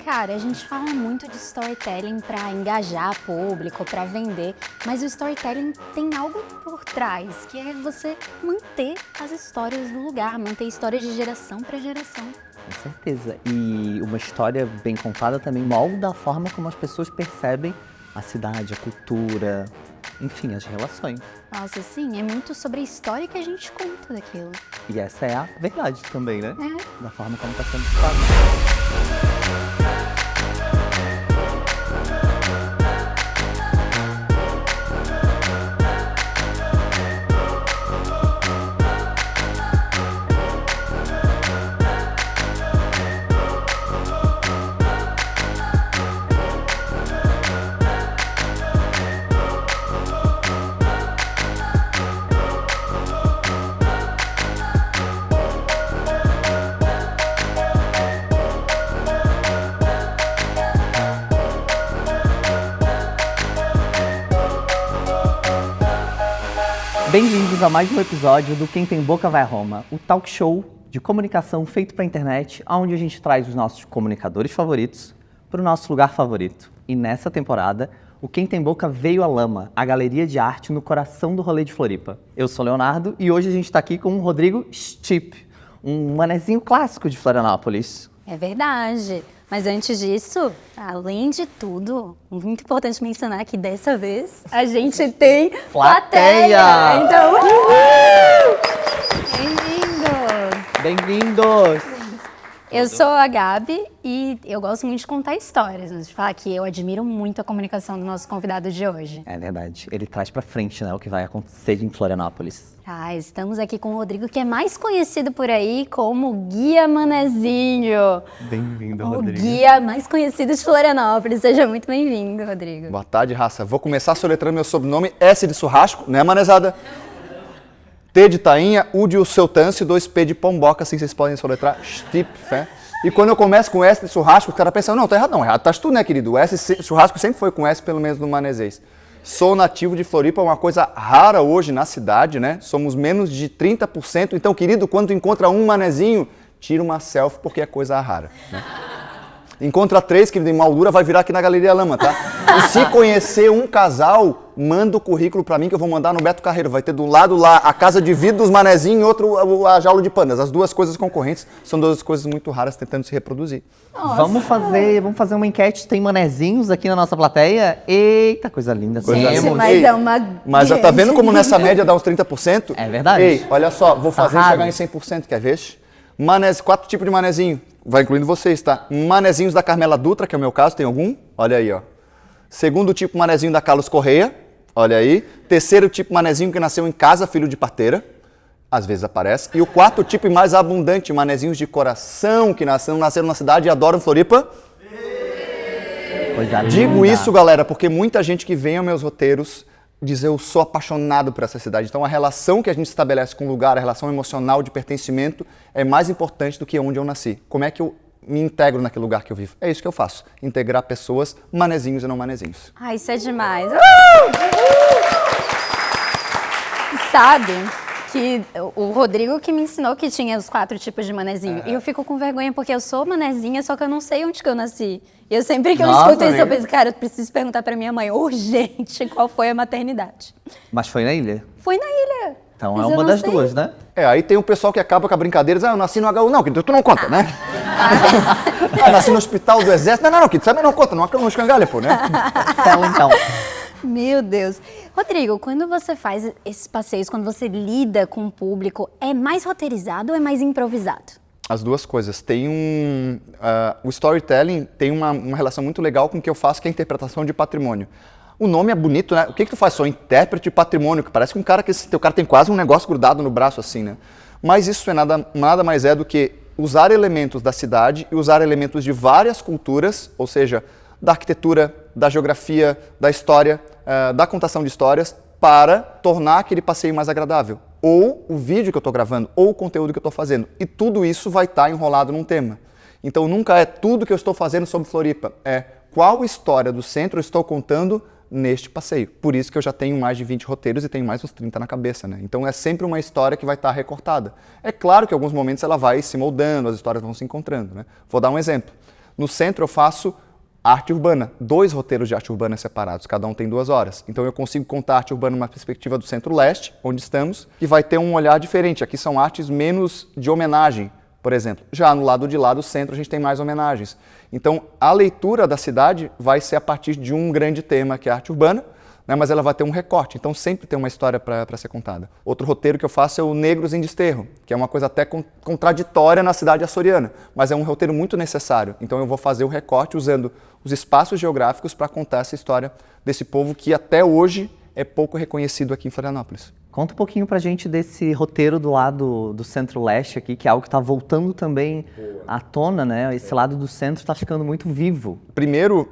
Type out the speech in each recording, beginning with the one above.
Cara, a gente fala muito de storytelling para engajar público, para vender, mas o storytelling tem algo por trás, que é você manter as histórias do lugar, manter histórias de geração para geração. Com certeza. E uma história bem contada também molda a forma como as pessoas percebem a cidade, a cultura, enfim, as relações. Nossa, sim, é muito sobre a história que a gente conta daquilo. E essa é a verdade também, né? É. Da forma como está sendo contada. Bem-vindos a mais um episódio do Quem Tem Boca Vai a Roma, o talk show de comunicação feito para a internet, onde a gente traz os nossos comunicadores favoritos para o nosso lugar favorito. E nessa temporada, o Quem Tem Boca veio à Lama, a galeria de arte no coração do rolê de Floripa. Eu sou o Leonardo e hoje a gente está aqui com o Rodrigo Stipp, um manezinho clássico de Florianópolis. É verdade. Mas antes disso, além de tudo, muito importante mencionar que dessa vez a gente tem plateia! Então, bem-vindos! Bem-vindos! Eu sou a Gabi e eu gosto muito de contar histórias, mas de falar que eu admiro muito a comunicação do nosso convidado de hoje. É verdade, ele traz pra frente, né, o que vai acontecer em Florianópolis. Estamos aqui com o Rodrigo, que é mais conhecido por aí como Guia Manezinho. Bem-vindo, O Rodrigo. guia mais conhecido de Florianópolis. Seja muito bem-vindo, Rodrigo. Boa tarde, raça. Vou começar soletrando meu sobrenome, S de churrasco, né, manezada? T de tainha, U de Uceltance, 2P de pomboca, assim vocês podem soletrar, Stipp, fé. E quando eu começo com S de churrasco, os caras pensam, não, tá errado não, errado tá tu, né, querido? O S churrasco sempre foi com S, pelo menos no manezês. Sou nativo de Floripa, uma coisa rara hoje na cidade, né? Somos menos de 30%, então, querido, quando tu encontra um manezinho, tira uma selfie, porque é coisa rara, né? Encontra 3, querido, em Moldura, vai virar aqui na Galeria Lama, tá? E se conhecer um casal, manda o currículo pra mim que eu vou mandar no Beto Carreiro. Vai ter do lado lá a casa de vidro dos manezinhos e outro a jaula de pandas. As duas coisas concorrentes são duas coisas muito raras tentando se reproduzir. Vamos fazer uma enquete, tem manezinhos aqui na nossa plateia? Eita, coisa linda. Gente, mas é uma Mas já tá vendo como nessa média dá uns 30%? É verdade. Ei, olha só, vou fazer Arrado. chegar em 100%, quer ver? 4 tipos de manezinho, vai incluindo vocês, tá? Manezinhos da Carmela Dutra, que é o meu caso, tem algum? Olha aí, ó. Segundo tipo, manezinho da Carlos Correia, olha aí. Terceiro tipo, manezinho que nasceu em casa, filho de parteira, às vezes aparece. E o quarto tipo e mais abundante, manezinhos de coração, que nasceram na cidade e adoram Floripa. Coisa linda. Digo isso, galera, porque muita gente que vem aos meus roteiros diz eu sou apaixonado por essa cidade. Então a relação que a gente estabelece com o lugar, a relação emocional de pertencimento é mais importante do que onde eu nasci. Como é que eu me integro naquele lugar que eu vivo? É isso que eu faço, integrar pessoas, manezinhos e não manezinhos. Isso é demais. Sabe que o Rodrigo que me ensinou que tinha os 4 tipos de manezinho. E eu fico com vergonha porque eu sou manezinha, só que eu não sei onde que eu nasci. E eu sempre que eu escuto isso, eu penso, cara, eu preciso perguntar pra minha mãe urgente qual foi a maternidade. Mas foi na ilha? Foi na ilha. Então Mas é eu uma não das sei. duas, né? Aí tem um pessoal que acaba com a brincadeira, diz, eu nasci no HU. Não, querido, tu não conta, né? Nasci no hospital do exército. Não, querido, também não conta, não escangalha, pô, né? Então. Meu Deus. Rodrigo, quando você faz esses passeios, quando você lida com o público, é mais roteirizado ou é mais improvisado? As duas coisas. Tem o storytelling tem uma relação muito legal com o que eu faço, que é a interpretação de patrimônio. O nome é bonito, né? O que tu faz? Sou intérprete de patrimônio, que parece que esse teu cara tem quase um negócio grudado no braço assim, né? Mas isso nada mais é do que usar elementos da cidade e usar elementos de várias culturas, ou seja, da arquitetura, da geografia, da história, da contação de histórias, para tornar aquele passeio mais agradável. Ou o vídeo que eu estou gravando, ou o conteúdo que eu estou fazendo. E tudo isso vai estar enrolado num tema. Então nunca é tudo que eu estou fazendo sobre Floripa, é qual história do centro eu estou contando neste passeio. Por isso que eu já tenho mais de 20 roteiros e tenho mais uns 30 na cabeça, né? Então é sempre uma história que vai estar recortada. É claro que em alguns momentos ela vai se moldando, as histórias vão se encontrando, né? Vou dar um exemplo. No centro eu faço arte urbana, 2 roteiros de arte urbana separados, cada um tem 2 horas. Então eu consigo contar arte urbana numa perspectiva do centro-leste, onde estamos, que vai ter um olhar diferente. Aqui são artes menos de homenagem, por exemplo. Já no lado de lá do centro a gente tem mais homenagens. Então a leitura da cidade vai ser a partir de um grande tema, que é a arte urbana, né, mas ela vai ter um recorte, então sempre tem uma história para ser contada. Outro roteiro que eu faço é o Negros em Desterro, que é uma coisa até contraditória na cidade açoriana, mas é um roteiro muito necessário. Então eu vou fazer o recorte usando os espaços geográficos para contar essa história desse povo que até hoje é pouco reconhecido aqui em Florianópolis. Conta um pouquinho pra gente desse roteiro do lado do centro-leste aqui, que é algo que está voltando também à tona, né? Esse lado do centro está ficando muito vivo. Primeiro,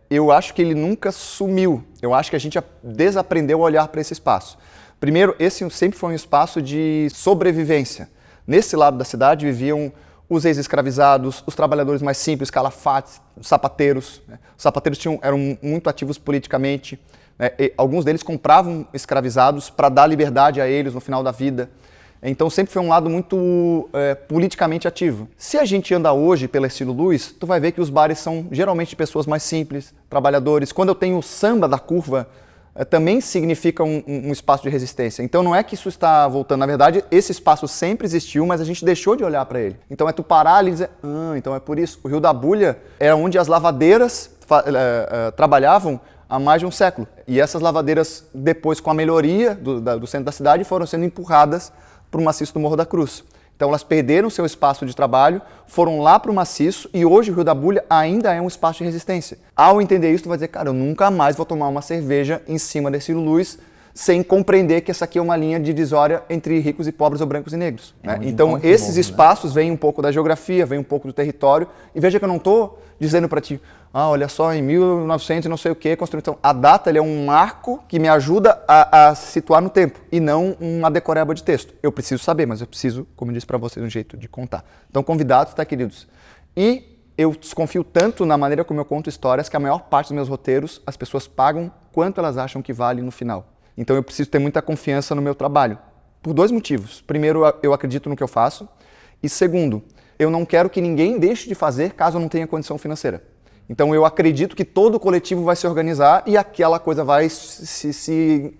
eu acho que ele nunca sumiu. Eu acho que a gente desaprendeu a olhar para esse espaço. Primeiro, esse sempre foi um espaço de sobrevivência. Nesse lado da cidade viviam os ex-escravizados, os trabalhadores mais simples, calafates, os sapateiros. Né? Os sapateiros eram muito ativos politicamente. Né? Alguns deles compravam escravizados para dar liberdade a eles no final da vida. Então sempre foi um lado muito politicamente ativo. Se a gente anda hoje pela Estilo Luz, tu vai ver que os bares são geralmente de pessoas mais simples, trabalhadores. Quando eu tenho o samba da curva, também significa um espaço de resistência. Então não é que isso está voltando. Na verdade, esse espaço sempre existiu, mas a gente deixou de olhar para ele. Então é tu parar ali e dizer, então é por isso. O Rio da Bulha era onde as lavadeiras trabalhavam há mais de um século. E essas lavadeiras, depois com a melhoria do centro da cidade, foram sendo empurradas para o maciço do Morro da Cruz. Então elas perderam seu espaço de trabalho, foram lá para o maciço e hoje o Rio da Bulha ainda é um espaço de resistência. Ao entender isso, tu vai dizer, cara, eu nunca mais vou tomar uma cerveja em cima desse luz sem compreender que essa aqui é uma linha divisória entre ricos e pobres ou brancos e negros. Né? Então esses espaços vêm um pouco da geografia, vêm um pouco do território e veja que eu não estou dizendo para ti, olha só, em 1900 não sei o que, construído. Então, a data é um marco que me ajuda a situar no tempo e não uma decoreba de texto. Eu preciso saber, mas eu preciso, como eu disse para vocês, um jeito de contar. Então, convidados, tá, queridos? E eu desconfio tanto na maneira como eu conto histórias que a maior parte dos meus roteiros, as pessoas pagam quanto elas acham que vale no final. Então, eu preciso ter muita confiança no meu trabalho. Por 2 motivos. Primeiro, eu acredito no que eu faço. E segundo, eu não quero que ninguém deixe de fazer caso eu não tenha condição financeira. Então eu acredito que todo o coletivo vai se organizar e aquela coisa vai se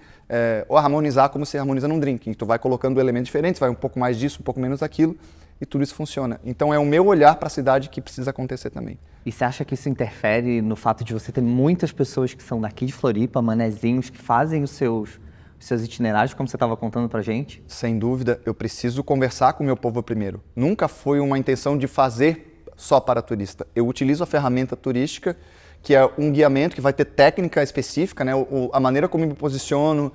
harmonizar como se harmoniza num drink. Tu vai colocando elementos diferentes, vai um pouco mais disso, um pouco menos daquilo e tudo isso funciona. Então é o meu olhar para a cidade que precisa acontecer também. E você acha que isso interfere no fato de você ter muitas pessoas que são daqui de Floripa, manezinhos, que fazem os seus itinerários, como você estava contando pra gente? Sem dúvida, eu preciso conversar com o meu povo primeiro. Nunca foi uma intenção de fazer só para turista. Eu utilizo a ferramenta turística, que é um guiamento que vai ter técnica específica, né? A maneira como eu me posiciono,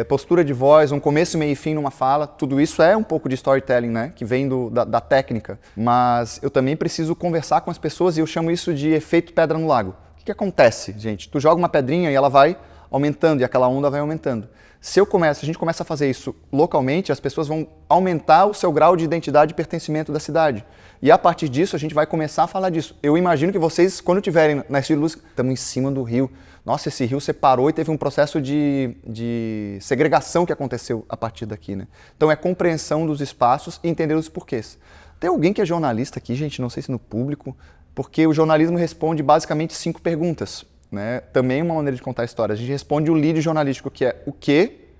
postura de voz, um começo, meio e fim numa fala, tudo isso é um pouco de storytelling, né? Que vem da técnica. Mas eu também preciso conversar com as pessoas e eu chamo isso de efeito pedra no lago. O que acontece, gente? Tu joga uma pedrinha e ela vai aumentando e aquela onda vai aumentando. Se a gente começa a fazer isso localmente, as pessoas vão aumentar o seu grau de identidade e pertencimento da cidade. E a partir disso, a gente vai começar a falar disso. Eu imagino que vocês, quando estiverem na Estilo Luz, estamos em cima do rio. Nossa, esse rio separou e teve um processo de segregação que aconteceu a partir daqui, né? Então é compreensão dos espaços e entender os porquês. Tem alguém que é jornalista aqui, gente, não sei se no público, porque o jornalismo responde basicamente 5 perguntas. Né? Também uma maneira de contar a história. A gente responde o lead jornalístico, que é o que,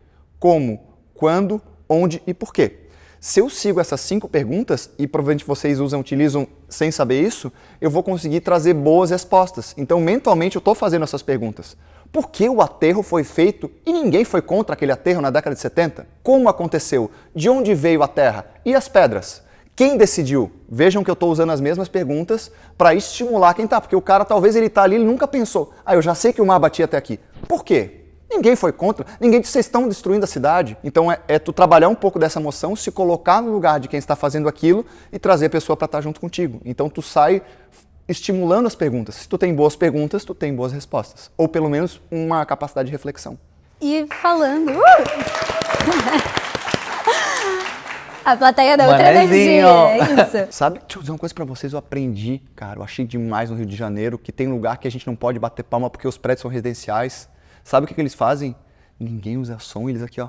como, quando, onde e por quê. Se eu sigo essas 5 perguntas, e provavelmente vocês utilizam sem saber isso, eu vou conseguir trazer boas respostas. Então, mentalmente, eu estou fazendo essas perguntas. Por que o aterro foi feito e ninguém foi contra aquele aterro na década de 70? Como aconteceu? De onde veio a terra? E as pedras? Quem decidiu? Vejam que eu estou usando as mesmas perguntas para estimular quem está, porque o cara talvez ele está ali, ele nunca pensou, eu já sei que o mar batia até aqui. Por quê? Ninguém foi contra, ninguém disse, vocês estão destruindo a cidade. Então é tu trabalhar um pouco dessa emoção, se colocar no lugar de quem está fazendo aquilo e trazer a pessoa para estar junto contigo. Então tu sai estimulando as perguntas. Se tu tem boas perguntas, tu tem boas respostas. Ou pelo menos uma capacidade de reflexão. E falando... A plateia da outra energia, é isso. Sabe, deixa eu dizer uma coisa pra vocês, eu aprendi, cara, eu achei demais no Rio de Janeiro, que tem lugar que a gente não pode bater palma porque os prédios são residenciais. Sabe o que eles fazem? Ninguém usa som, eles aqui, ó.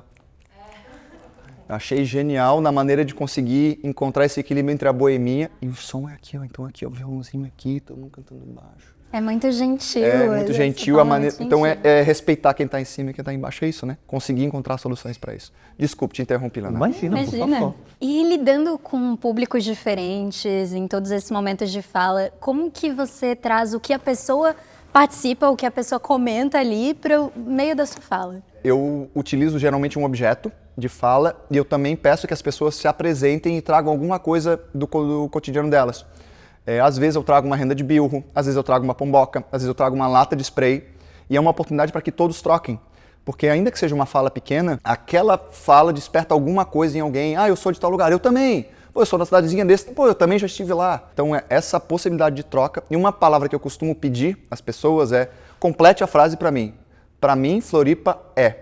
Achei genial na maneira de conseguir encontrar esse equilíbrio entre a boemia e o som é aqui, ó. Então aqui, ó, o violãozinho aqui, todo mundo cantando baixo. É muito gentil. É muito gentil a maneira. Muito Então gentil. é respeitar quem está em cima e quem está embaixo. É isso, né? Conseguir encontrar soluções para isso. Desculpe, te interrompi, Lana. Imagina, por favor. E lidando com públicos diferentes, em todos esses momentos de fala, como que você traz o que a pessoa participa, o que a pessoa comenta ali para o meio da sua fala? Eu utilizo geralmente um objeto de fala e eu também peço que as pessoas se apresentem e tragam alguma coisa do cotidiano delas. Às vezes eu trago uma renda de bilro, às vezes eu trago uma pomboca, às vezes eu trago uma lata de spray e é uma oportunidade para que todos troquem. Porque ainda que seja uma fala pequena, aquela fala desperta alguma coisa em alguém. Ah, eu sou de tal lugar, eu também. Pô, eu sou da cidadezinha desse, pô, eu também já estive lá. Então essa possibilidade de troca. E uma palavra que eu costumo pedir às pessoas é: complete a frase para mim. Para mim, Floripa é.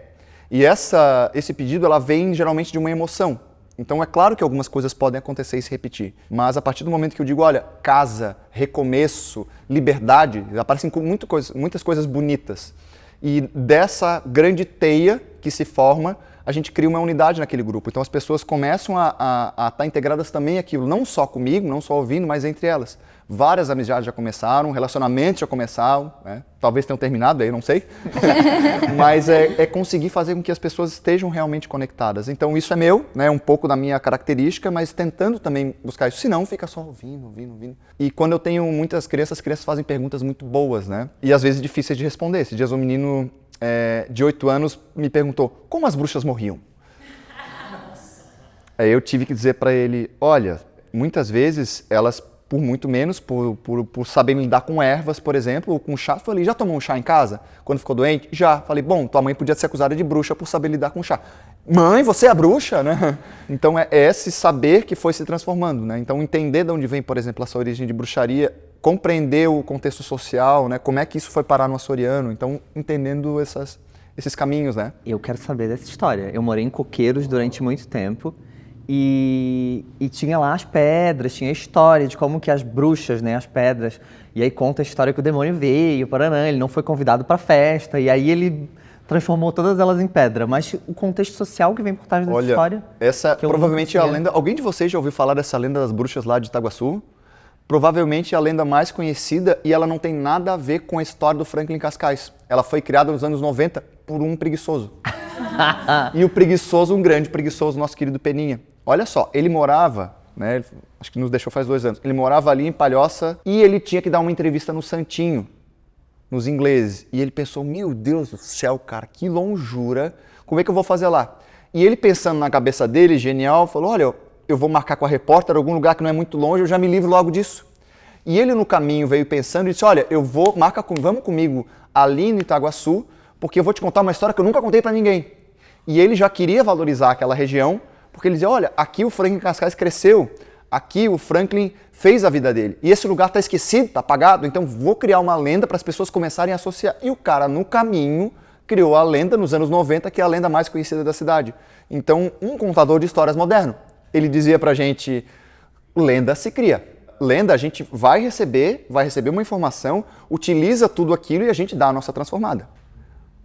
E esse pedido ela vem geralmente de uma emoção. Então é claro que algumas coisas podem acontecer e se repetir, mas a partir do momento que eu digo, olha, casa, recomeço, liberdade, aparecem muitas coisas bonitas. E dessa grande teia que se forma, a gente cria uma unidade naquele grupo. Então as pessoas começam a estar integradas também aquilo, não só comigo, não só ouvindo, mas entre elas. Várias amizades já começaram, relacionamentos já começaram, né? Talvez tenham terminado, aí não sei. Mas é conseguir fazer com que as pessoas estejam realmente conectadas. Então isso é meu, né? Um pouco da minha característica, mas tentando também buscar isso. Se não, fica só ouvindo. E quando eu tenho muitas crianças, as crianças fazem perguntas muito boas, né? E às vezes difíceis de responder. Esses dias um menino de 8 anos me perguntou: como as bruxas morriam? Aí eu tive que dizer para ele: olha, muitas vezes elas, por muito menos, por saberem lidar com ervas, por exemplo, ou com chá. Falei: já tomou um chá em casa? Quando ficou doente? Já. Falei: bom, tua mãe podia ser acusada de bruxa por saber lidar com chá. Mãe, você é a bruxa, né? Então é esse saber que foi se transformando, né? Então entender de onde vem, por exemplo, essa origem de bruxaria, compreender o contexto social, né? Como é que isso foi parar no açoriano. Então entendendo esses caminhos, né? Eu quero saber dessa história. Eu morei em Coqueiros durante muito tempo. E tinha lá as pedras, tinha a história de como que as bruxas, né, as pedras, e aí conta a história que o demônio veio, Paranã, ele não foi convidado para a festa, e aí ele transformou todas elas em pedra. Mas o contexto social que vem por trás dessa história... Essa provavelmente é a lenda... Alguém de vocês já ouviu falar dessa lenda das bruxas lá de Itaguaçu? Provavelmente é a lenda mais conhecida e ela não tem nada a ver com a história do Franklin Cascais. Ela foi criada nos anos 90 por um preguiçoso. E o preguiçoso, um grande preguiçoso, nosso querido Peninha. Olha só, ele morava, né, acho que nos deixou faz 2 anos, ele morava ali em Palhoça e ele tinha que dar uma entrevista no Santinho, nos ingleses. E ele pensou: meu Deus do céu, cara, que longura, como é que eu vou fazer lá? E ele pensando na cabeça dele, genial, falou: olha, eu vou marcar com a repórter algum lugar que não é muito longe, eu já me livro logo disso. E ele no caminho veio pensando e disse: olha, vamos comigo ali no Itaguaçu, porque eu vou te contar uma história que eu nunca contei para ninguém. E ele já queria valorizar aquela região, porque ele dizia: olha, aqui o Franklin Cascais cresceu, aqui o Franklin fez a vida dele. E esse lugar está esquecido, está apagado, então vou criar uma lenda para as pessoas começarem a associar. E o cara, no caminho, criou a lenda nos anos 90, que é a lenda mais conhecida da cidade. Então, um contador de histórias moderno. Ele dizia pra gente: lenda se cria. Lenda, a gente vai receber uma informação, utiliza tudo aquilo e a gente dá a nossa transformada.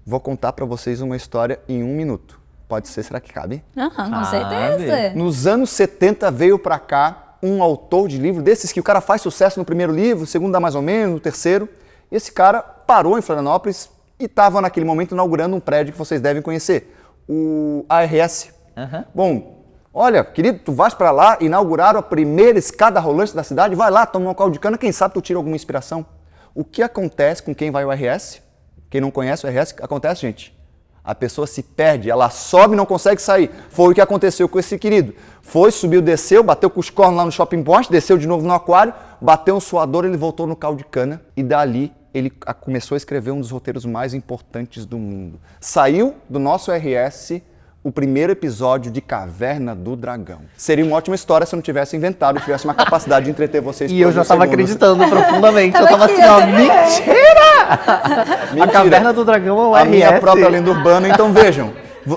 Vou contar para vocês uma história em 1 minuto. Pode ser? Será que cabe? Com certeza. Nos anos 70 veio para cá um autor de livro desses que o cara faz sucesso no primeiro livro, o segundo dá mais ou menos, no terceiro. E esse cara parou em Florianópolis e estava naquele momento inaugurando um prédio que vocês devem conhecer, o ARS. Bom, olha, querido, tu vais para lá, inauguraram a primeira escada rolante da cidade, vai lá, toma um caldo de cana, quem sabe tu tira alguma inspiração. O que acontece com quem vai ao RS? Quem não conhece o RS, acontece, gente. A pessoa se perde, ela sobe e não consegue sair. Foi o que aconteceu com esse querido. Foi, subiu, desceu, bateu com os cornos lá no shopping point, desceu de novo no aquário, bateu um suador, ele voltou no caldo de cana e dali ele começou a escrever um dos roteiros mais importantes do mundo. Saiu do nosso RS o primeiro episódio de Caverna do Dragão. Seria uma ótima história se eu não tivesse inventado, tivesse uma capacidade de entreter vocês. E eu já estava acreditando profundamente. Eu estava assim, ó, mentira! A Caverna do Dragão é o RS. A minha própria lenda urbana, então vejam.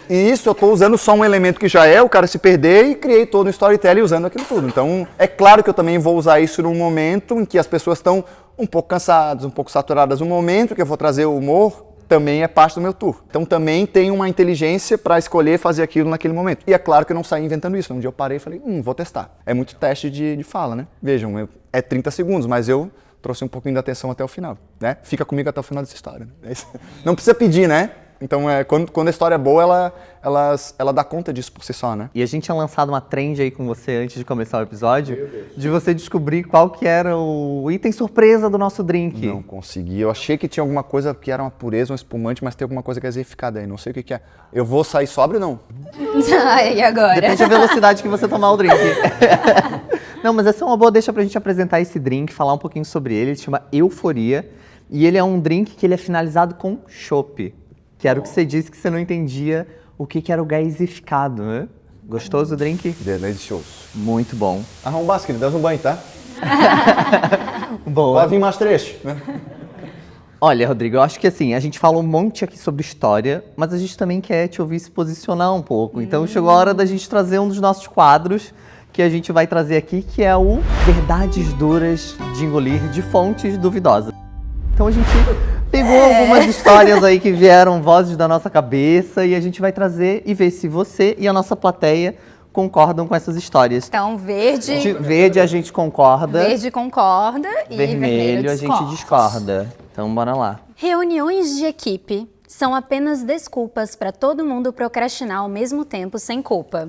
E isso eu estou usando só um elemento que já é o cara se perder e criei todo um storytelling usando aquilo tudo. Então, é claro que eu também vou usar isso num momento em que as pessoas estão um pouco cansadas, um pouco saturadas. Um momento que eu vou trazer o humor, também é parte do meu tour. Então também tem uma inteligência para escolher fazer aquilo naquele momento. E é claro que eu não saí inventando isso. Um dia eu parei e falei, vou testar. É muito teste de fala, né? Vejam, é 30 segundos, mas eu trouxe um pouquinho da atenção até o final, né? Fica comigo até o final dessa história. Né? Não precisa pedir, né? Então, quando a história é boa, ela dá conta disso por si só, né? E a gente tinha lançado uma trend aí com você antes de começar o episódio, de você descobrir qual que era o item surpresa do nosso drink. Não consegui. Eu achei que tinha alguma coisa que era uma pureza, um espumante, mas tem alguma coisa gaseificada aí. Não sei o que é. Eu vou sair sóbrio ou não? E agora? Depende da velocidade que você tomar o drink. Não, mas essa é uma boa deixa pra gente apresentar esse drink, falar um pouquinho sobre ele. Ele se chama Euforia. E ele é um drink que ele é finalizado com chopp. Que era o que você disse que você não entendia o que era o gasificado, né? Gostoso o drink? Delicioso. Muito bom. Arrombaço, querido. Dá um banho, tá? Boa. Pode vir mais trecho, né? Olha, Rodrigo, eu acho que assim, a gente fala um monte aqui sobre história, mas a gente também quer te ouvir se posicionar um pouco. Então chegou a hora da gente trazer um dos nossos quadros que a gente vai trazer aqui, que é o Verdades Duras de Engolir de Fontes Duvidosas. Então a gente pegou algumas histórias aí que vieram vozes da nossa cabeça e a gente vai trazer e ver se você e a nossa plateia concordam com essas histórias. Então, verde... Verde a gente concorda. Verde concorda e vermelho a gente discorda. Então bora lá. Reuniões de equipe são apenas desculpas para todo mundo procrastinar ao mesmo tempo sem culpa.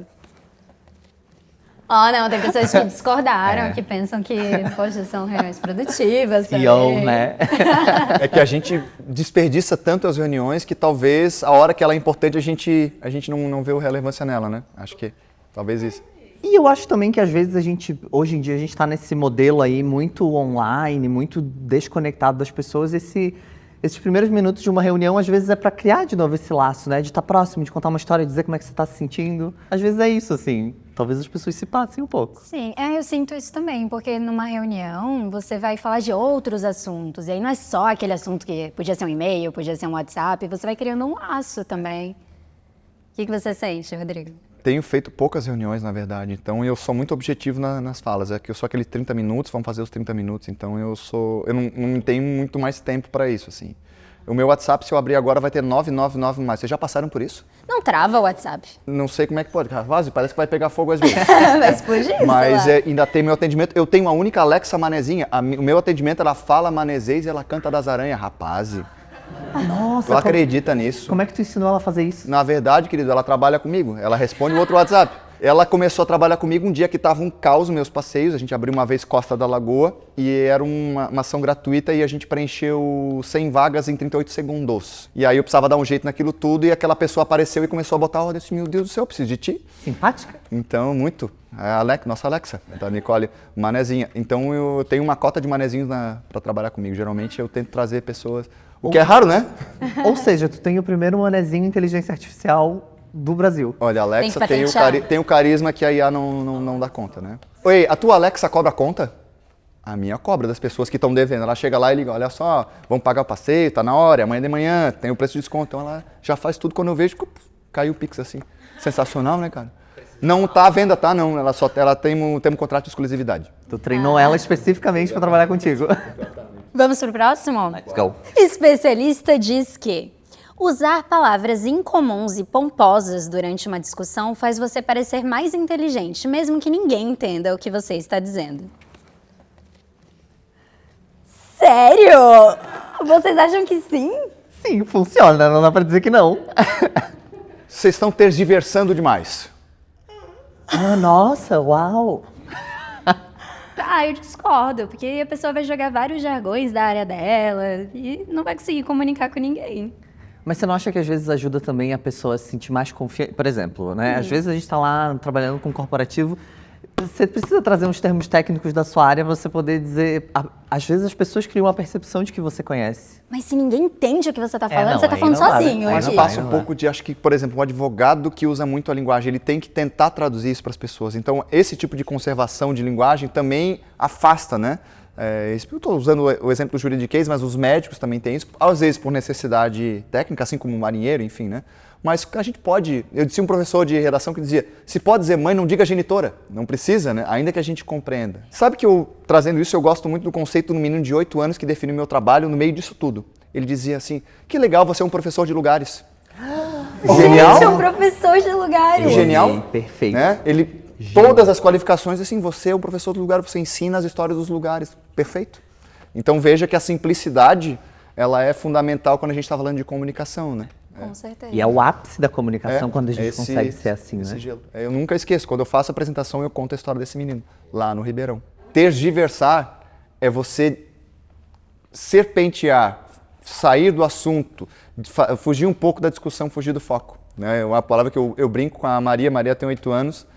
Não, tem pessoas que discordaram, que pensam que, poxa, são reuniões produtivas. CEO, né? É que a gente desperdiça tanto as reuniões que talvez a hora que ela é importante a gente não vê a relevância nela, né? Acho que talvez isso. E eu acho também que às vezes hoje em dia a gente está nesse modelo aí muito online, muito desconectado das pessoas. Esses primeiros minutos de uma reunião, às vezes, é para criar de novo esse laço, né? De estar próximo, de contar uma história, dizer como é que você está se sentindo. Às vezes é isso, assim. Talvez as pessoas se passem um pouco. Sim, eu sinto isso também, porque numa reunião você vai falar de outros assuntos. E aí não é só aquele assunto que podia ser um e-mail, podia ser um WhatsApp. Você vai criando um laço também. O que você sente, Rodrigo? Tenho feito poucas reuniões, na verdade, então eu sou muito objetivo nas falas. É que eu sou aquele 30 minutos, vamos fazer os 30 minutos, então eu não tenho muito mais tempo para isso, assim. O meu WhatsApp, se eu abrir agora, vai ter 999 mais. Vocês já passaram por isso? Não trava o WhatsApp. Não sei como é que pode, parece que vai pegar fogo às vezes. Mas fugir. Mas ainda tem meu atendimento. Eu tenho a única Alexa manezinha. O meu atendimento, ela fala manezês e ela canta das aranhas, rapaz. Nossa, Tu acredita nisso? Como é que tu ensinou ela a fazer isso? Na verdade, querido, ela trabalha comigo. Ela responde o outro WhatsApp. Ela começou a trabalhar comigo um dia que estava um caos meus passeios. A gente abriu uma vez Costa da Lagoa e era uma ação gratuita e a gente preencheu 100 vagas em 38 segundos. E aí eu precisava dar um jeito naquilo tudo e aquela pessoa apareceu e começou a botar ordem. Eu disse, meu Deus do céu, eu preciso de ti. Simpática? Então, muito. Nossa Alexa, da Nicole, manezinha. Então eu tenho uma cota de manezinhos para trabalhar comigo. Geralmente eu tento trazer pessoas... O que é raro, né? Ou seja, tu tem o primeiro manezinho inteligência artificial do Brasil. Olha, a Alexa tem o carisma que a IA não dá conta, né? Oi, a tua Alexa cobra conta? A minha cobra das pessoas que estão devendo. Ela chega lá e liga, olha só, vamos pagar o passeio, tá na hora, amanhã de manhã, tem o preço de desconto. Então ela já faz tudo quando eu vejo, caiu o Pix assim. Sensacional, né, cara? Não tá à venda, tá? Não, ela tem um contrato de exclusividade. Tu treinou ela especificamente para trabalhar contigo. Vamos pro próximo? Let's go. Especialista diz que usar palavras incomuns e pomposas durante uma discussão faz você parecer mais inteligente, mesmo que ninguém entenda o que você está dizendo. Sério? Vocês acham que sim? Sim, funciona, não dá pra dizer que não. Vocês estão tergiversando demais. Nossa, uau! Eu discordo, porque a pessoa vai jogar vários jargões da área dela e não vai conseguir comunicar com ninguém. Mas você não acha que às vezes ajuda também a pessoa a se sentir mais confiante? Por exemplo, né? Às vezes a gente está lá trabalhando com um corporativo, você precisa trazer uns termos técnicos da sua área para você poder dizer... Às vezes as pessoas criam uma percepção de que você conhece. Mas se ninguém entende o que você está falando, você está aí falando não dá, sozinho. né? Mas aqui. passa um pouco de, acho que, por exemplo, um advogado que usa muito a linguagem, ele tem que tentar traduzir isso para as pessoas. Então, esse tipo de conservação de linguagem também afasta, né? Eu estou usando o exemplo do juridiquês, mas os médicos também têm isso, às vezes por necessidade técnica, assim como o marinheiro, enfim, né? Mas a gente pode... Eu disse um professor de redação que dizia, se pode dizer mãe, não diga genitora. Não precisa, né? Ainda que a gente compreenda. Sabe que trazendo isso, eu gosto muito do conceito do menino de 8 anos que define o meu trabalho no meio disso tudo. Ele dizia assim, que legal, você é um professor de lugares. Genial. Gente, é um professor de lugares. Genial. Perfeito. Né? Todas as qualificações, assim, você é um professor do lugar, você ensina as histórias dos lugares. Perfeito. Então veja que a simplicidade, ela é fundamental quando a gente está falando de comunicação, né? Com certeza. E é o ápice da comunicação quando a gente consegue ser assim, né? Gelo. Eu nunca esqueço, quando eu faço a apresentação, eu conto a história desse menino, lá no Ribeirão. Tergiversar é você serpentear, sair do assunto, fugir um pouco da discussão, fugir do foco. Né? É uma palavra que eu brinco com a Maria. Maria tem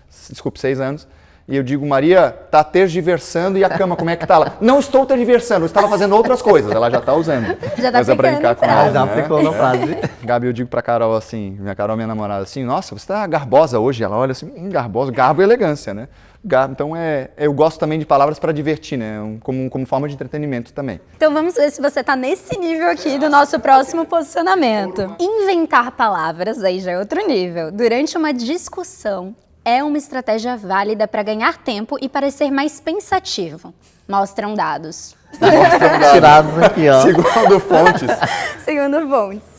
6 anos. E eu digo, Maria, tá tergiversando e a cama, como é que tá? Ela, não estou tergiversando, eu estava fazendo outras coisas. Ela já tá usando. Já tá aplicando com ela, já aplicou na frase. Gabi, eu digo pra Carol assim, minha namorada, assim, nossa, você tá garbosa hoje. Ela olha assim, garbosa, garbo e elegância, né? Então, eu gosto também de palavras para divertir, né? Como forma de entretenimento também. Então vamos ver se você tá nesse nível aqui do nosso próximo posicionamento. Inventar palavras, aí já é outro nível. Durante uma discussão, é uma estratégia válida para ganhar tempo e parecer mais pensativo. Mostram dados. Tirados aqui, ó. Segundo fontes. Segundo fontes.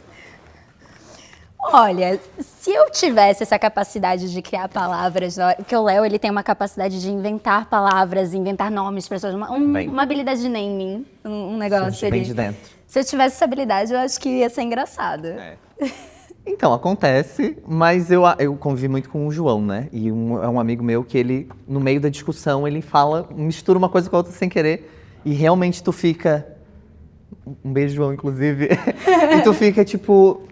Olha, se eu tivesse essa capacidade de criar palavras, porque o Léo, ele tem uma capacidade de inventar palavras, inventar nomes para pessoas, uma habilidade de naming, um negócio ali. Bem de dentro. Se eu tivesse essa habilidade, eu acho que ia ser engraçado. Então, acontece, mas eu convivi muito com o João, né? E é um amigo meu que ele, no meio da discussão, ele mistura uma coisa com a outra sem querer, e realmente tu fica... Um beijo, João, inclusive. E tu fica, tipo...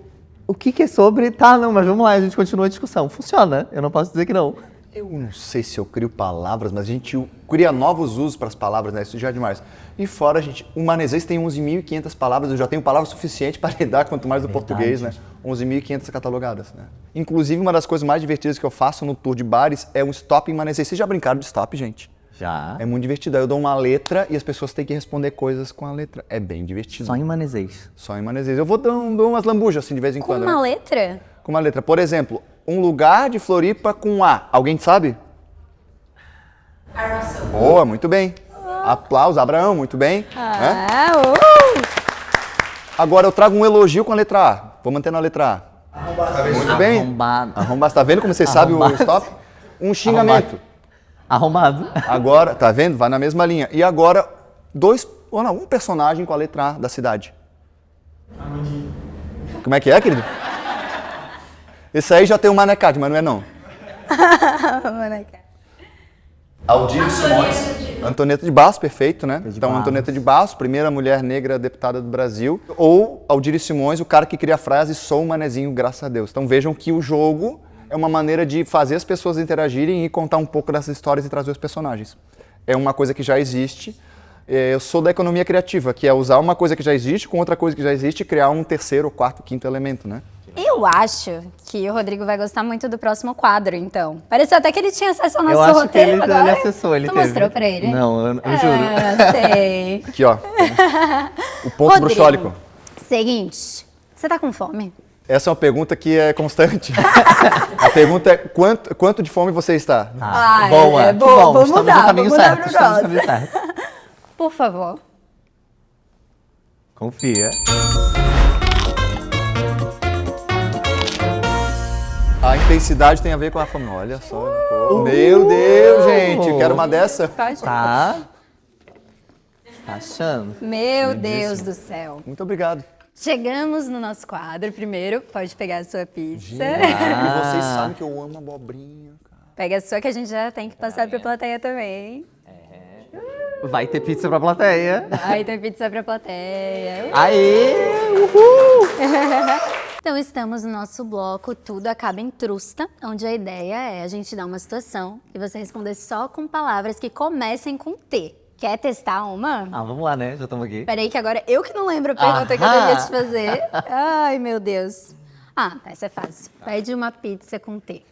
O que é sobre? Tá, não, mas vamos lá, a gente continua a discussão. Funciona, eu não posso dizer que não. Eu não sei se eu crio palavras, mas a gente cria novos usos para as palavras, né? Isso já é demais. E fora, o manesês tem 11.500 palavras, eu já tenho palavras suficientes para lidar, quanto mais do português, né? 11.500 catalogadas, né? Inclusive, uma das coisas mais divertidas que eu faço no tour de bares é um stop em manesês. Vocês já brincaram de stop, gente? Já. É muito divertido. Aí eu dou uma letra e as pessoas têm que responder coisas com a letra. É bem divertido. Só em manesês. Só em manesês. Eu dou umas lambujas, assim, de vez em quando. Com uma letra? Com uma letra. Por exemplo, um lugar de Floripa com A. Alguém sabe? Armação. Boa, muito bem. Aplausos, Abraão, muito bem. Agora eu trago um elogio com a letra A. Vou manter na letra A. Muito bem. Arrombado. Tá vendo como vocês sabem o stop? Um xingamento. Arrombado. Agora, tá vendo? Vai na mesma linha. E agora, um personagem com a letra A da cidade. Como é que é, querido? Esse aí já tem um manecade, mas não é não. Aldir Simões. Antonieta de Barros, perfeito, né? Então, Antonieta de Barros, primeira mulher negra deputada do Brasil. Ou Aldir Simões, o cara que cria a frase, sou um manezinho, graças a Deus. Então vejam que o jogo é uma maneira de fazer as pessoas interagirem e contar um pouco dessas histórias e trazer os personagens. É uma coisa que já existe. Eu sou da economia criativa, que é usar uma coisa que já existe com outra coisa que já existe e criar um terceiro, quarto, quinto elemento, né? Eu acho que o Rodrigo vai gostar muito do próximo quadro, então. Pareceu até que ele tinha acesso ao nosso roteiro. roteiro agora. Ele acessou, ele Tu teve. mostrou pra ele? Não, eu juro. Sei. Aqui, ó. O ponto Rodrigo, bruxólico. Seguinte, você tá com fome? Essa é uma pergunta que é constante. A pergunta é quanto de fome você está? Boa, que bom. Vou Estamos mudar, no caminho vou mudar certo. pro Estamos no próximo. caminho certo. Por favor. Confia. A intensidade tem a ver com a fome. Olha só. Meu Deus, gente. Eu quero uma dessa. Pode. Tá. Tá achando? Meu Deus do céu. Muito obrigado. Chegamos no nosso quadro. Primeiro, pode pegar a sua pizza. E vocês sabem que eu amo abobrinha, cara. Pega a sua que a gente já tem que passar pra plateia também. Vai ter pizza pra plateia. Aí tem pizza pra plateia. Aê! Uhul! Então estamos no nosso bloco Tudo Acaba em Trusta, onde a ideia é a gente dar uma situação e você responder só com palavras que comecem com T. Quer testar uma? Vamos lá, né? Já estamos aqui. Peraí que agora eu que não lembro a pergunta que eu devia te fazer. Ai, meu Deus. Essa é fácil. Pede uma pizza com T.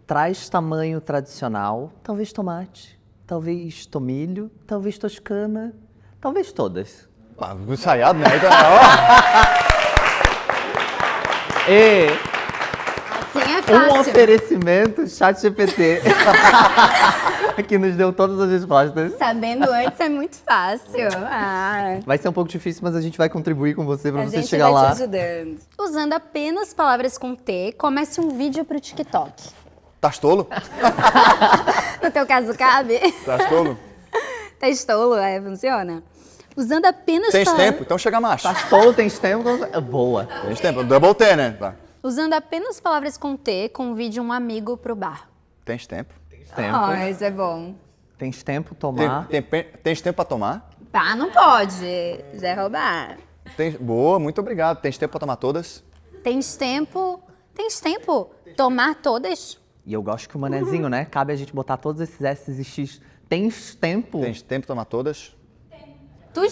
Traz tamanho tradicional, talvez tomate, talvez tomilho, talvez toscana, talvez todas. Ensaiado, né? E Assim é fácil. um oferecimento ChatGPT. que nos deu todas as respostas. Sabendo antes é muito fácil. Ah, Vai ser um pouco difícil, mas a gente vai contribuir com você pra a você gente chegar vai lá. te ajudando. Usando apenas palavras com T, comece um vídeo pro TikTok. Tás tolo? No teu caso, cabe? Tás tolo? Tá estolo, funciona. Usando apenas Tens palavras... tempo? Então chega macho. Tá tolo, tem tempo? Boa. Tens tempo. Double T, né? Tá. Usando apenas palavras com T, convide um amigo pro bar. Tens tempo? Tempo. Ah, isso é bom. Tens tempo, tomar. Tens tempo pra tomar? Pá, não pode. Já é roubar. Boa, muito obrigado. Tens tempo pra tomar todas? Tens tempo? Tens tempo? Tomar todas? E eu gosto que o manezinho, né? Cabe a gente botar todos esses S e X. Tens tempo? Tens tempo pra tomar todas?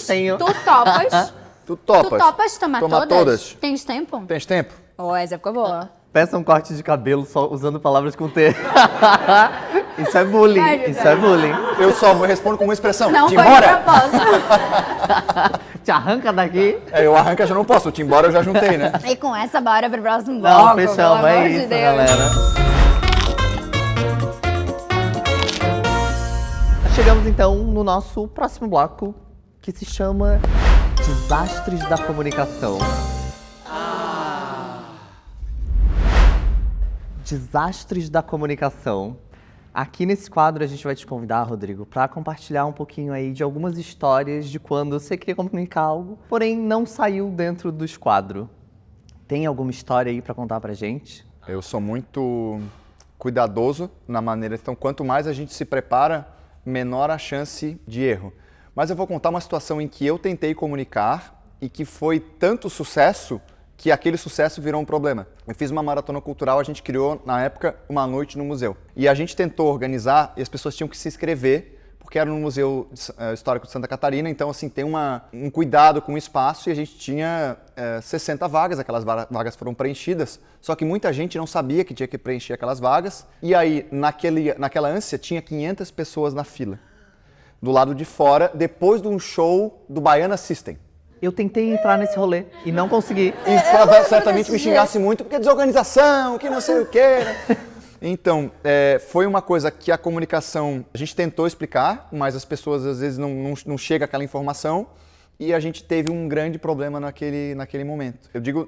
Tenho. Tu topas? Tu topas? Tu topas tomar todas? Tens tempo? Tens tempo? Oh, essa ficou boa. Peça um corte de cabelo só usando palavras com T. Isso é bullying. Vai, Isso é bullying. Eu só respondo com uma expressão. Não Te foi de embora? propósito. Te arranca daqui. Eu arranca já não posso. O te embora eu já juntei, né? E com essa, bora pro próximo Não, bloco. pelo fechamos. amor É de isso, Deus. galera. Chegamos então no nosso próximo bloco, que se chama Desastres da Comunicação. Desastres da Comunicação. Aqui nesse quadro a gente vai te convidar, Rodrigo, para compartilhar um pouquinho aí de algumas histórias de quando você queria comunicar algo, porém não saiu dentro do esquadro. Tem alguma história aí para contar pra gente? Eu sou muito cuidadoso na maneira. Então, quanto mais a gente se prepara, menor a chance de erro. Mas eu vou contar uma situação em que eu tentei comunicar e que foi tanto sucesso que aquele sucesso virou um problema. Eu fiz uma maratona cultural, a gente criou, na época, uma noite no museu. E a gente tentou organizar e as pessoas tinham que se inscrever, porque era no Museu Histórico de Santa Catarina, então, assim, tem um cuidado com o espaço e a gente tinha 60 vagas, aquelas vagas foram preenchidas, só que muita gente não sabia que tinha que preencher aquelas vagas, e aí, naquela ânsia, tinha 500 pessoas na fila, do lado de fora, depois de um show do Baiana System. Eu tentei entrar nesse rolê e não consegui. E certamente me xingasse muito, porque é desorganização, que não sei o quê. Então, foi uma coisa que a comunicação, a gente tentou explicar, mas as pessoas às vezes não chega aquela informação e a gente teve um grande problema naquele momento. Eu digo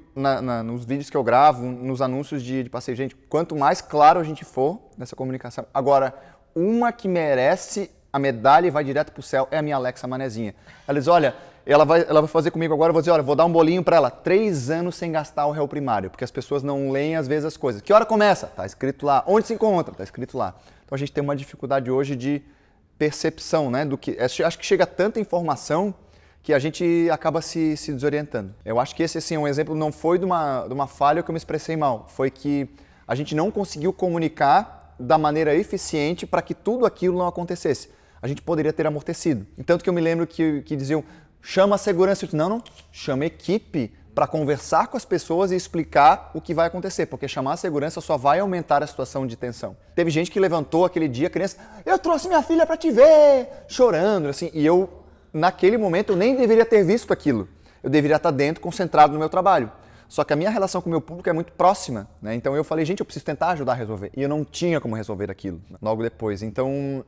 nos vídeos que eu gravo, nos anúncios de passeio, gente, quanto mais claro a gente for nessa comunicação. Agora, uma que merece a medalha e vai direto pro céu é a minha Alexa Manezinha. Ela diz, olha, ela vai fazer comigo agora, eu vou dizer, olha, vou dar um bolinho para ela, 3 anos sem gastar o réu primário, porque as pessoas não leem às vezes as coisas. Que hora começa? Tá escrito lá. Onde se encontra? Tá escrito lá. Então a gente tem uma dificuldade hoje de percepção, né, do que acho que chega tanta informação que a gente acaba se desorientando. Eu acho que esse, assim, um exemplo não foi de uma falha que eu me expressei mal, foi que a gente não conseguiu comunicar da maneira eficiente para que tudo aquilo não acontecesse. A gente poderia ter amortecido. Tanto que eu me lembro que diziam, chama a segurança. Eu disse, não, chama a equipe para conversar com as pessoas e explicar o que vai acontecer, porque chamar a segurança só vai aumentar a situação de tensão. Teve gente que levantou aquele dia, criança, eu trouxe minha filha para te ver, chorando, assim, e eu, naquele momento, eu nem deveria ter visto aquilo. Eu deveria estar dentro, concentrado no meu trabalho. Só que a minha relação com o meu público é muito próxima, né? Então eu falei, gente, eu preciso tentar ajudar a resolver. E eu não tinha como resolver aquilo logo depois. Então,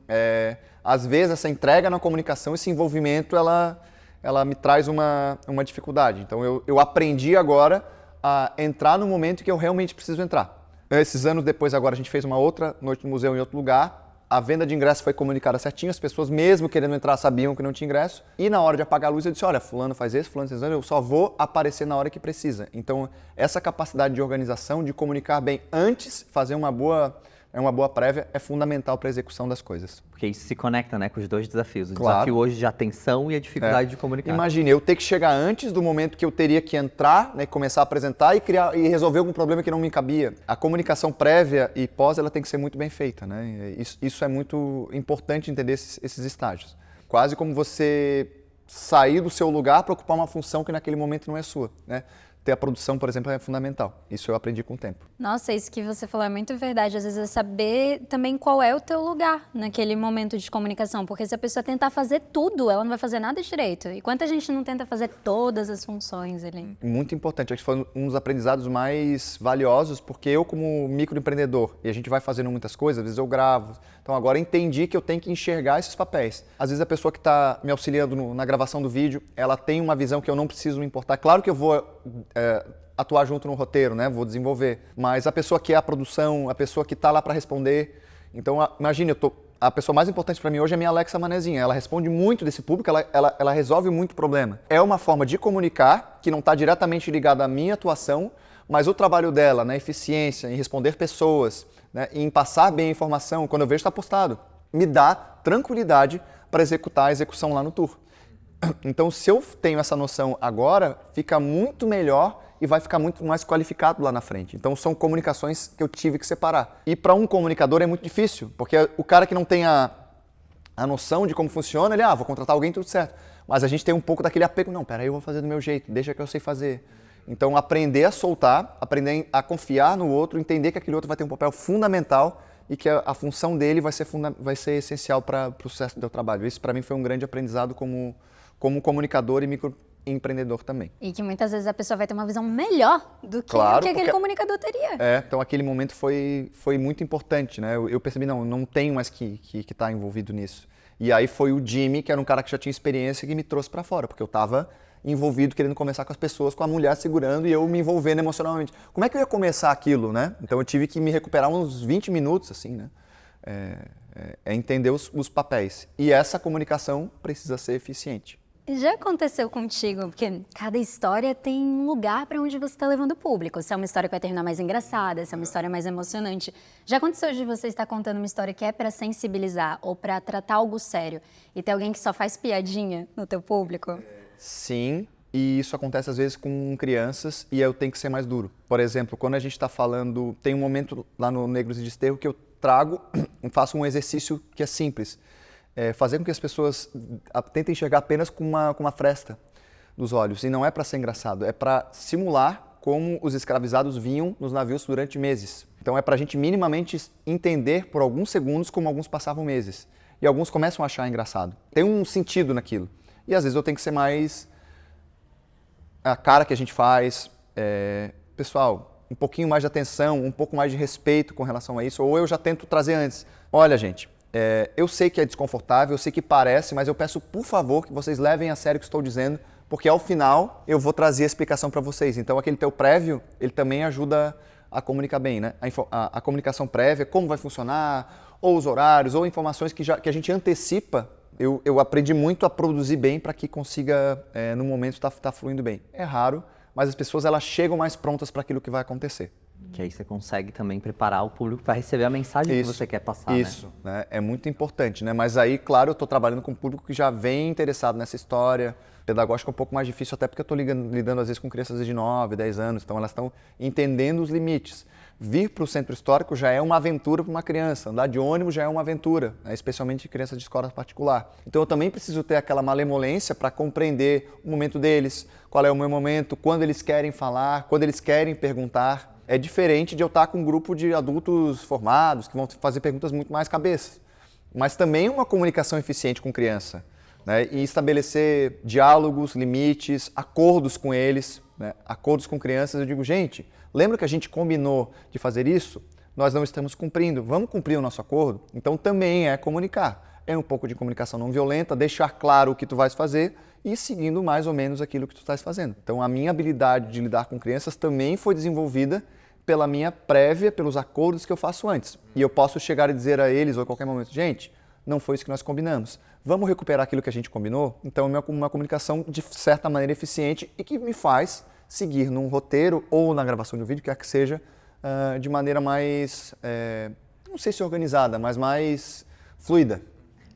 às vezes, essa entrega na comunicação, esse envolvimento, ela me traz uma dificuldade. Então eu aprendi agora a entrar no momento que eu realmente preciso entrar. Esses anos depois, agora, a gente fez uma outra noite no museu em outro lugar. A venda de ingresso foi comunicada certinho, as pessoas mesmo querendo entrar sabiam que não tinha ingresso. E na hora de apagar a luz eu disse, olha, fulano faz esse, fulano faz esse, eu só vou aparecer na hora que precisa. Então essa capacidade de organização, de comunicar bem antes, fazer uma boa prévia é fundamental para a execução das coisas. Porque isso se conecta, né, com os dois desafios. O Claro. desafio hoje de atenção e a dificuldade de comunicar. Imagine, eu ter que chegar antes do momento que eu teria que entrar, né, começar a apresentar e resolver algum problema que não me cabia. A comunicação prévia e pós, ela tem que ser muito bem feita, né? Isso é muito importante entender esses estágios. Quase como você sair do seu lugar para ocupar uma função que naquele momento não é sua, né? ter a produção, por exemplo, é fundamental. Isso eu aprendi com o tempo. Nossa, isso que você falou é muito verdade. Às vezes é saber também qual é o teu lugar naquele momento de comunicação. Porque se a pessoa tentar fazer tudo, ela não vai fazer nada direito. E quanta gente não tenta fazer todas as funções ali? Muito importante. Acho que foi um dos aprendizados mais valiosos, porque eu, como microempreendedor, e a gente vai fazendo muitas coisas, às vezes eu gravo. Então agora eu entendi que eu tenho que enxergar esses papéis. Às vezes a pessoa que está me auxiliando na gravação do vídeo, ela tem uma visão que eu não preciso me importar. Claro que eu vou atuar junto no roteiro, né? Vou desenvolver. Mas a pessoa que é a produção, a pessoa que está lá para responder. Então, imagine, a pessoa mais importante para mim hoje é a minha Alexa Manezinha. Ela responde muito desse público, ela resolve muito problema. É uma forma de comunicar que não está diretamente ligada à minha atuação, mas o trabalho dela na eficiência, em responder pessoas, né, em passar bem a informação, quando eu vejo está postado, me dá tranquilidade para executar a execução lá no tour. Então, se eu tenho essa noção agora, fica muito melhor e vai ficar muito mais qualificado lá na frente. Então, são comunicações que eu tive que separar. E para um comunicador é muito difícil, porque o cara que não tem a noção de como funciona, ele, vou contratar alguém, tudo certo. Mas a gente tem um pouco daquele apego, não, peraí, eu vou fazer do meu jeito, deixa que eu sei fazer. Então, aprender a soltar, aprender a confiar no outro, entender que aquele outro vai ter um papel fundamental e que a função dele vai ser essencial para o sucesso do teu trabalho. Isso, para mim, foi um grande aprendizado como comunicador e microempreendedor também. E que muitas vezes a pessoa vai ter uma visão melhor do que Claro, o que aquele comunicador teria. Então aquele momento foi muito importante, né? Eu percebi, não tenho mais que estar envolvido nisso. E aí foi o Jimmy, que era um cara que já tinha experiência, que me trouxe para fora, porque eu estava envolvido querendo conversar com as pessoas, com a mulher segurando e eu me envolvendo emocionalmente. Como é que eu ia começar aquilo, né? Então eu tive que me recuperar uns 20 minutos, assim, né? Entender os papéis. E essa comunicação precisa ser eficiente. Já aconteceu contigo, porque cada história tem um lugar para onde você está levando o público. Se é uma história que vai terminar mais engraçada, se é uma história mais emocionante. Já aconteceu de você estar contando uma história que é para sensibilizar ou para tratar algo sério e ter alguém que só faz piadinha no teu público? Sim, e isso acontece às vezes com crianças e eu tenho que ser mais duro. Por exemplo, quando a gente está falando, tem um momento lá no Negros de Desterro que eu faço um exercício que é simples. Fazer com que as pessoas tentem enxergar apenas com uma fresta dos olhos. E não é para ser engraçado, é para simular como os escravizados vinham nos navios durante meses. Então é para a gente minimamente entender por alguns segundos como alguns passavam meses. E alguns começam a achar engraçado. Tem um sentido naquilo. E às vezes eu tenho que ser mais a cara que a gente faz. Pessoal, um pouquinho mais de atenção, um pouco mais de respeito com relação a isso. Ou eu já tento trazer antes. Olha, gente, eu sei que é desconfortável, eu sei que parece, mas eu peço, por favor, que vocês levem a sério o que estou dizendo, porque ao final eu vou trazer a explicação para vocês. Então, aquele teu prévio, ele também ajuda a comunicar bem, né? A comunicação prévia, como vai funcionar, ou os horários, ou informações que a gente antecipa. Eu aprendi muito a produzir bem para que consiga, no momento, tá fluindo bem. É raro, mas as pessoas elas chegam mais prontas para aquilo que vai acontecer. Que aí você consegue também preparar o público para receber a mensagem que você quer passar, Isso, né? É muito importante, né? Mas aí, claro, eu estou trabalhando com um público que já vem interessado nessa história. Pedagógica é um pouco mais difícil, até porque eu estou lidando às vezes com crianças de 9, 10 anos, então elas estão entendendo os limites. Vir para o centro histórico já é uma aventura para uma criança, andar de ônibus já é uma aventura, né? Especialmente crianças de escola particular. Então eu também preciso ter aquela malemolência para compreender o momento deles, qual é o meu momento, quando eles querem falar, quando eles querem perguntar. É diferente de eu estar com um grupo de adultos formados que vão fazer perguntas muito mais cabeça. Mas também uma comunicação eficiente com criança, né? E estabelecer diálogos, limites, acordos com eles, né? Acordos com crianças. Eu digo, gente, lembra que a gente combinou de fazer isso? Nós não estamos cumprindo, vamos cumprir o nosso acordo? Então também é comunicar. É um pouco de comunicação não violenta, deixar claro o que tu vais fazer e seguindo mais ou menos aquilo que tu estás fazendo. Então a minha habilidade de lidar com crianças também foi desenvolvida pela minha prévia, pelos acordos que eu faço antes. E eu posso chegar e dizer a eles, ou a qualquer momento, gente, não foi isso que nós combinamos. Vamos recuperar aquilo que a gente combinou? Então é uma comunicação de certa maneira eficiente e que me faz seguir num roteiro ou na gravação de um vídeo, quer que seja, de maneira mais, não sei se organizada, mas mais fluida.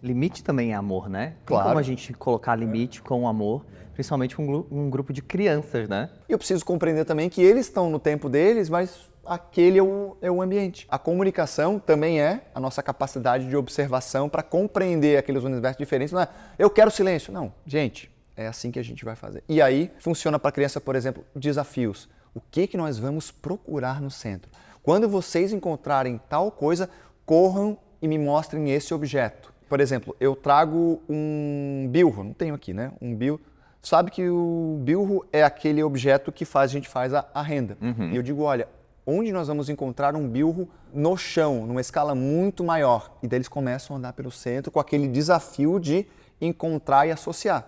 Limite também é amor, né? Claro. Tem como a gente colocar limite com amor, principalmente com um grupo de crianças, né? E eu preciso compreender também que eles estão no tempo deles, mas aquele é o ambiente. A comunicação também é a nossa capacidade de observação para compreender aqueles universos diferentes. Não é, eu quero silêncio. Não, gente, é assim que a gente vai fazer. E aí, funciona para a criança, por exemplo, desafios. O que nós vamos procurar no centro? Quando vocês encontrarem tal coisa, corram e me mostrem esse objeto. Por exemplo, eu trago um bilro, não tenho aqui, né? Um bilro. Sabe que o bilro é aquele objeto que a gente faz a renda. E eu digo, olha, onde nós vamos encontrar um bilro no chão, numa escala muito maior? E daí eles começam a andar pelo centro com aquele desafio de encontrar e associar.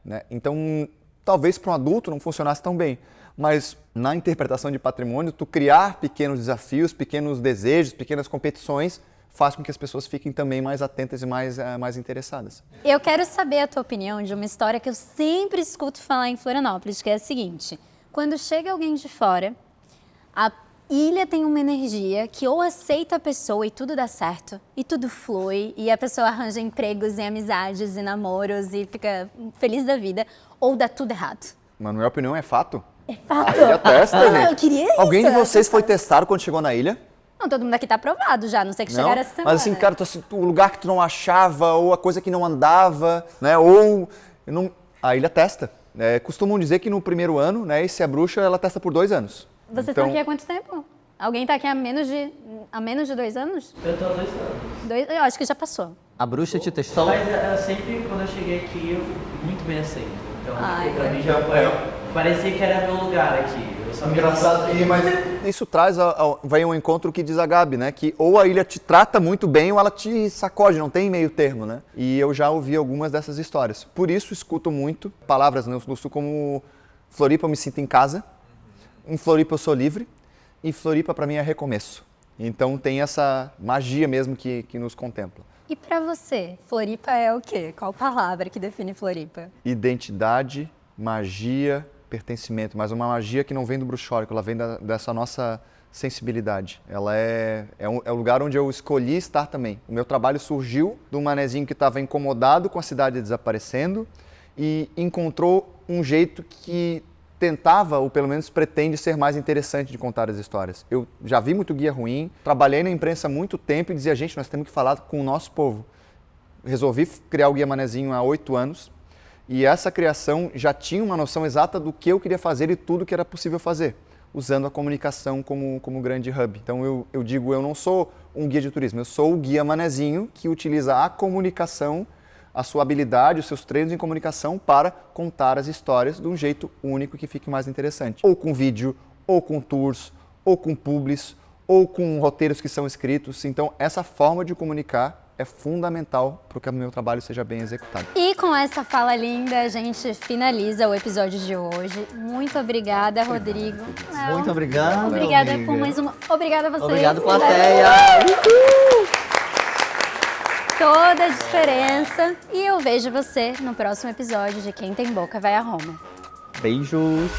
Né? Então, talvez para um adulto não funcionasse tão bem, mas na interpretação de patrimônio, tu criar pequenos desafios, pequenos desejos, pequenas competições, faz com que as pessoas fiquem também mais atentas e mais interessadas. Eu quero saber a tua opinião de uma história que eu sempre escuto falar em Florianópolis, que é a seguinte: quando chega alguém de fora, a ilha tem uma energia que ou aceita a pessoa e tudo dá certo, e tudo flui, e a pessoa arranja empregos e amizades e namoros e fica feliz da vida, ou dá tudo errado. Mas na minha opinião é fato. É fato. A ilha testa, gente. Eu queria isso. Alguém de vocês foi testado quando chegou na ilha? Não, todo mundo aqui tá aprovado já, não sei que Não? chegaram essa semana. Mas assim, cara, o lugar que tu não achava, ou a coisa que não andava, né? Ou a ilha testa. Costumam dizer que no primeiro ano, né? E se é bruxa, ela testa por 2 anos. Vocês estão aqui há quanto tempo? Alguém tá aqui há menos de 2 anos? Eu tô há 2 anos. Eu acho que já passou. A bruxa te testou? Mas sempre, quando eu cheguei aqui, eu fui muito bem aceito. Então, Ai, pra mim já foi. Parecia que era meu lugar aqui. Eu só Engraçado, mas isso traz, vai um encontro que diz a Gabi, né? Que ou a ilha te trata muito bem ou ela te sacode, não tem meio termo, né? E eu já ouvi algumas dessas histórias. Por isso escuto muito palavras no Sul como Floripa eu me sinto em casa, em Floripa eu sou livre e Floripa para mim é recomeço. Então tem essa magia mesmo que nos contempla. E pra você, Floripa é o quê? Qual palavra que define Floripa? Identidade, magia, pertencimento, mas uma magia que não vem do bruxólico, ela vem dessa nossa sensibilidade. Ela é o lugar onde eu escolhi estar também. O meu trabalho surgiu de um manezinho que estava incomodado com a cidade desaparecendo e encontrou um jeito que tentava, ou pelo menos pretende, ser mais interessante de contar as histórias. Eu já vi muito guia ruim, trabalhei na imprensa há muito tempo e dizia, gente, nós temos que falar com o nosso povo. Resolvi criar o Guia Manezinho há 8 anos e essa criação já tinha uma noção exata do que eu queria fazer e tudo que era possível fazer, usando a comunicação como grande hub. Então eu digo, eu não sou um guia de turismo, eu sou o Guia Manezinho que utiliza a comunicação, a sua habilidade, os seus treinos em comunicação para contar as histórias de um jeito único que fique mais interessante. Ou com vídeo, ou com tours, ou com publis, ou com roteiros que são escritos. Então, essa forma de comunicar é fundamental para que o meu trabalho seja bem executado. E com essa fala linda, a gente finaliza o episódio de hoje. Muito obrigada, Rodrigo. Muito obrigado. Obrigada amiga. por mais uma. Obrigada a vocês. Obrigado, plateia. Toda a diferença. E eu vejo você no próximo episódio de Quem Tem Boca Vai a Roma. Beijos.